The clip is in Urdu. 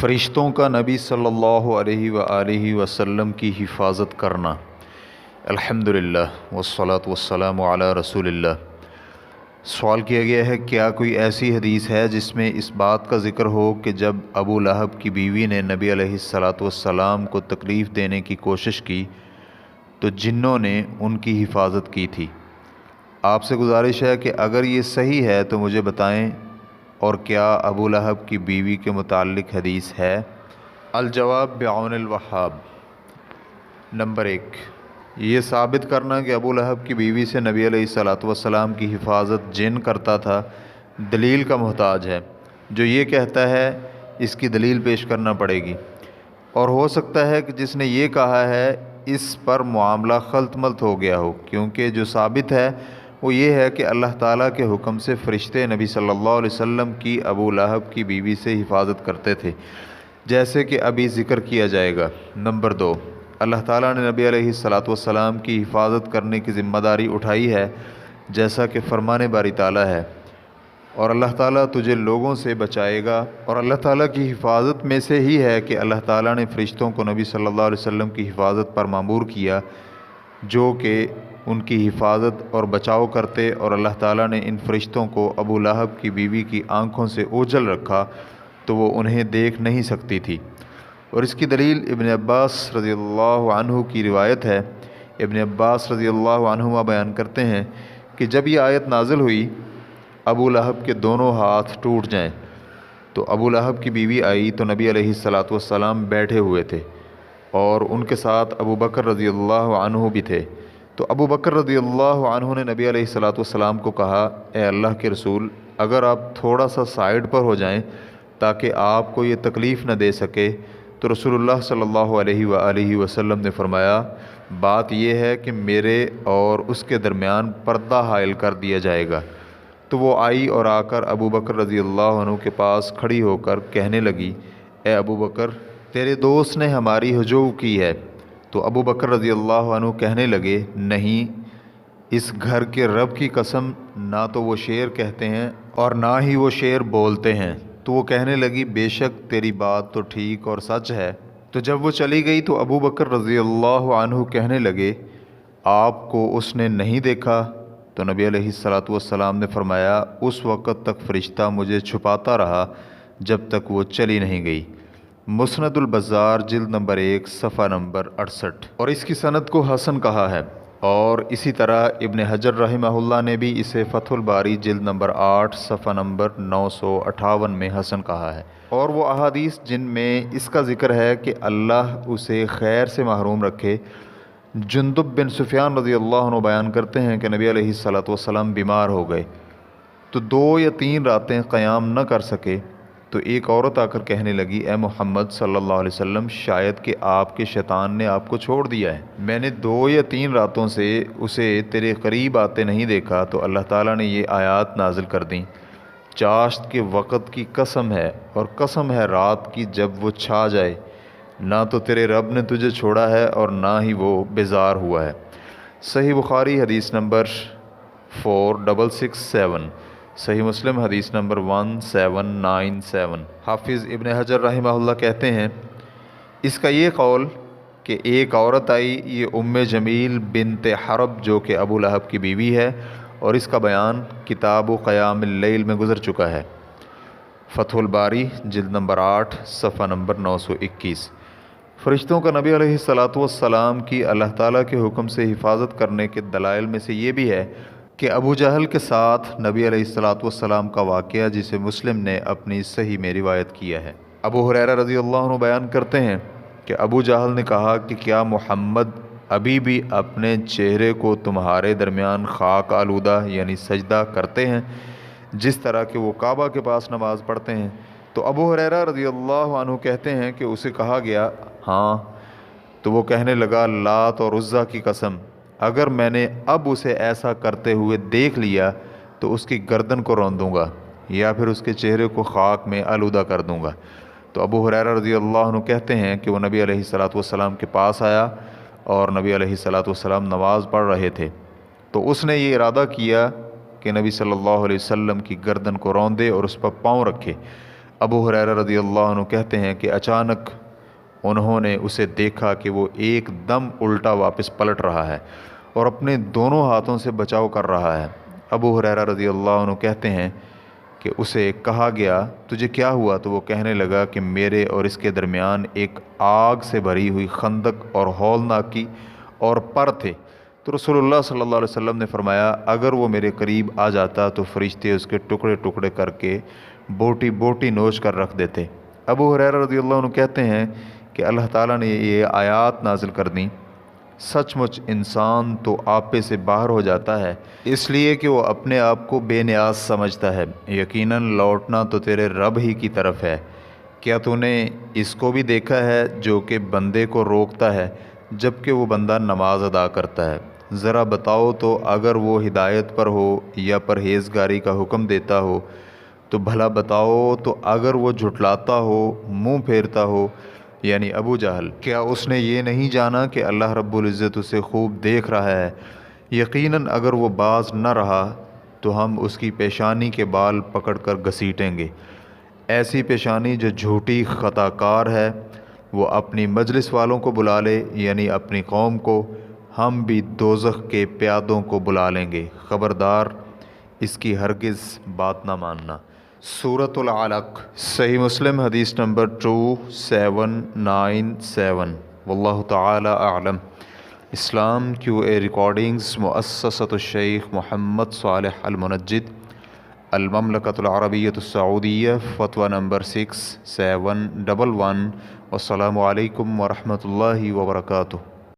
فرشتوں کا نبی صلی اللہ علیہ وآلہ وسلم کی حفاظت کرنا۔ الحمدللہ والصلاة والسلام علی رسول اللہ۔ سوال کیا گیا ہے کیا کوئی ایسی حدیث ہے جس میں اس بات کا ذکر ہو کہ جب ابو لہب کی بیوی نے نبی علیہ السلام کو تکلیف دینے کی کوشش کی تو جنوں نے ان کی حفاظت کی تھی۔ آپ سے گزارش ہے کہ اگر یہ صحیح ہے تو مجھے بتائیں، اور کیا ابو لہب کی بیوی کے متعلق حدیث ہے؟ الجواب بعون الوہاب۔ نمبر 1، یہ ثابت کرنا کہ ابو لہب کی بیوی سے نبی علیہ السلام کی حفاظت جن کرتا تھا دلیل کا محتاج ہے۔ جو یہ کہتا ہے اس کی دلیل پیش کرنا پڑے گی، اور ہو سکتا ہے کہ جس نے یہ کہا ہے اس پر معاملہ خلط ملط ہو گیا ہو، کیونکہ جو ثابت ہے وہ یہ ہے کہ اللہ تعالیٰ کے حکم سے فرشتے نبی صلی اللہ علیہ وسلم کی ابو لہب کی بیوی سے حفاظت کرتے تھے، جیسے کہ ابھی ذکر کیا جائے گا۔ نمبر 2، اللہ تعالیٰ نے نبی علیہ السلام کی حفاظت کرنے کی ذمہ داری اٹھائی ہے، جیسا کہ فرمان باری تعالیٰ ہے، اور اللہ تعالیٰ تجھے لوگوں سے بچائے گا۔ اور اللہ تعالیٰ کی حفاظت میں سے ہی ہے کہ اللہ تعالیٰ نے فرشتوں کو نبی صلی اللہ علیہ وسلم کی حفاظت پر مامور کیا، جو کہ ان کی حفاظت اور بچاؤ کرتے، اور اللہ تعالیٰ نے ان فرشتوں کو ابو لہب کی بیوی کی آنکھوں سے اوجھل رکھا تو وہ انہیں دیکھ نہیں سکتی تھی۔ اور اس کی دلیل ابن عباس رضی اللہ عنہ کی روایت ہے۔ ابن عباس رضی اللہ عنہما بیان کرتے ہیں کہ جب یہ آیت نازل ہوئی ابو لہب کے دونوں ہاتھ ٹوٹ جائیں، تو ابو لہب کی بیوی آئی تو نبی علیہ السلام بیٹھے ہوئے تھے، اور ان کے ساتھ ابو بکر رضی اللہ عنہ بھی تھے۔ تو ابو بکر رضی اللہ عنہ نے نبی علیہ السلام کو کہا، اے اللہ کے رسول، اگر آپ تھوڑا سا سائڈ پر ہو جائیں تاکہ آپ کو یہ تکلیف نہ دے سکے، تو رسول اللہ صلی اللہ علیہ وآلہ وسلم نے فرمایا، بات یہ ہے کہ میرے اور اس کے درمیان پردہ حائل کر دیا جائے گا۔ تو وہ آئی اور آ کر ابو بکر رضی اللہ عنہ کے پاس کھڑی ہو کر کہنے لگی، اے ابو بکر، تیرے دوست نے ہماری ہجو کی ہے۔ تو ابو بکر رضی اللہ عنہ کہنے لگے، نہیں، اس گھر کے رب کی قسم، نہ تو وہ شعر کہتے ہیں اور نہ ہی وہ شعر بولتے ہیں۔ تو وہ کہنے لگی، بے شک تیری بات تو ٹھیک اور سچ ہے۔ تو جب وہ چلی گئی تو ابو بکر رضی اللہ عنہ کہنے لگے، آپ کو اس نے نہیں دیکھا؟ تو نبی علیہ السلام نے فرمایا، اس وقت تک فرشتہ مجھے چھپاتا رہا جب تک وہ چلی نہیں گئی۔ مسند البزار جلد نمبر 1 صفحہ نمبر 68، اور اس کی سند کو حسن کہا ہے۔ اور اسی طرح ابن حجر رحمہ اللہ نے بھی اسے فتح الباری جلد نمبر 8 صفحہ نمبر 958 میں حسن کہا ہے۔ اور وہ احادیث جن میں اس کا ذکر ہے کہ اللہ اسے خیر سے محروم رکھے، جندب بن سفیان رضی اللہ عنہ بیان کرتے ہیں کہ نبی علیہ السلام بیمار ہو گئے تو 2 یا 3 راتیں قیام نہ کر سکے، تو ایک عورت آ کر کہنے لگی، اے محمد صلی اللہ علیہ وسلم، شاید کہ آپ کے شیطان نے آپ کو چھوڑ دیا ہے، میں نے 2 یا 3 راتوں سے اسے تیرے قریب آتے نہیں دیکھا۔ تو اللہ تعالیٰ نے یہ آیات نازل کر دیں، چاشت کے وقت کی قسم ہے، اور قسم ہے رات کی جب وہ چھا جائے، نہ تو تیرے رب نے تجھے چھوڑا ہے اور نہ ہی وہ بیزار ہوا ہے۔ صحیح بخاری حدیث نمبر 4667، صحیح مسلم حدیث نمبر 1797۔ حافظ ابن حجر رحمہ اللہ کہتے ہیں، اس کا یہ قول کہ ایک عورت آئی، یہ جمیل بنت حرب جو کہ ابو لہب کی بیوی ہے، اور اس کا بیان کتاب قیام اللیل میں گزر چکا ہے، فتح الباری جلد نمبر 8 صفحہ نمبر 921۔ فرشتوں کا نبی علیہ السلام کی اللہ تعالیٰ کے حکم سے حفاظت کرنے کے دلائل میں سے یہ بھی ہے کہ ابو جہل کے ساتھ نبی علیہ السلام کا واقعہ، جسے مسلم نے اپنی صحیح میں روایت کیا ہے۔ ابو ہریرہ رضی اللہ عنہ بیان کرتے ہیں کہ ابو جہل نے کہا کہ کیا محمد ابھی بھی اپنے چہرے کو تمہارے درمیان خاک آلودہ یعنی سجدہ کرتے ہیں، جس طرح کہ وہ کعبہ کے پاس نماز پڑھتے ہیں؟ تو ابو ہریرہ رضی اللہ عنہ کہتے ہیں کہ اسے کہا گیا، ہاں۔ تو وہ کہنے لگا، لات اور عزیٰ کی قسم، اگر میں نے اب اسے ایسا کرتے ہوئے دیکھ لیا تو اس کی گردن کو رون دوں گا، یا پھر اس کے چہرے کو خاک میں آلودہ کر دوں گا۔ تو ابو ہریرہ رضی اللہ عنہ کہتے ہیں کہ وہ نبی علیہ السلام کے پاس آیا، اور نبی علیہ السلام نماز پڑھ رہے تھے، تو اس نے یہ ارادہ کیا کہ نبی صلی اللہ علیہ وسلم کی گردن کو رون دے اور اس پر پاؤں رکھے۔ ابو ہریرہ رضی اللہ عنہ کہتے ہیں کہ اچانک انہوں نے اسے دیکھا کہ وہ ایک دم الٹا واپس پلٹ رہا ہے اور اپنے دونوں ہاتھوں سے بچاؤ کر رہا ہے۔ ابو ہریرہ رضی اللہ عنہ کہتے ہیں کہ اسے کہا گیا تجھے کیا ہوا؟ تو وہ کہنے لگا کہ میرے اور اس کے درمیان ایک آگ سے بھری ہوئی خندق اور ہولناکی اور پر تھے۔ تو رسول اللہ صلی اللہ علیہ وسلم نے فرمایا اگر وہ میرے قریب آ جاتا تو فرشتے اس کے ٹکڑے ٹکڑے کر کے بوٹی بوٹی نوچ کر رکھ دیتے۔ ابو ہریرہ رضی اللہ عنہ کہتے ہیں کہ اللہ تعالیٰ نے یہ آیات نازل کر دیں، سچ مچ انسان تو آپے سے باہر ہو جاتا ہے اس لیے کہ وہ اپنے آپ کو بے نیاز سمجھتا ہے، یقیناً لوٹنا تو تیرے رب ہی کی طرف ہے۔ کیا تو نے اس کو بھی دیکھا ہے جو کہ بندے کو روکتا ہے جب کہ وہ بندہ نماز ادا کرتا ہے؟ ذرا بتاؤ تو اگر وہ ہدایت پر ہو یا پرہیزگاری کا حکم دیتا ہو تو بھلا بتاؤ تو اگر وہ جھٹلاتا ہو، منہ پھیرتا ہو، یعنی ابو جہل، کیا اس نے یہ نہیں جانا کہ اللہ رب العزت اسے خوب دیکھ رہا ہے؟ یقیناً اگر وہ باز نہ رہا تو ہم اس کی پیشانی کے بال پکڑ کر گھسیٹیں گے، ایسی پیشانی جو جھوٹی خطا کار ہے۔ وہ اپنی مجلس والوں کو بلا لے، یعنی اپنی قوم کو، ہم بھی دوزخ کے پیادوں کو بلا لیں گے، خبردار اس کی ہرگز بات نہ ماننا۔ سورۃ العلق، صحیح مسلم حدیث نمبر 2797۔ واللہ تعالی اعلم۔ اسلام QA ریکارڈنگز، مؤسسۃ الشیخ محمد صالح المنجد، المملکۃ العربیۃ السعودیہ، فتویٰ نمبر 6711۔ والسلام علیکم ورحمۃ اللہ وبرکاتہ۔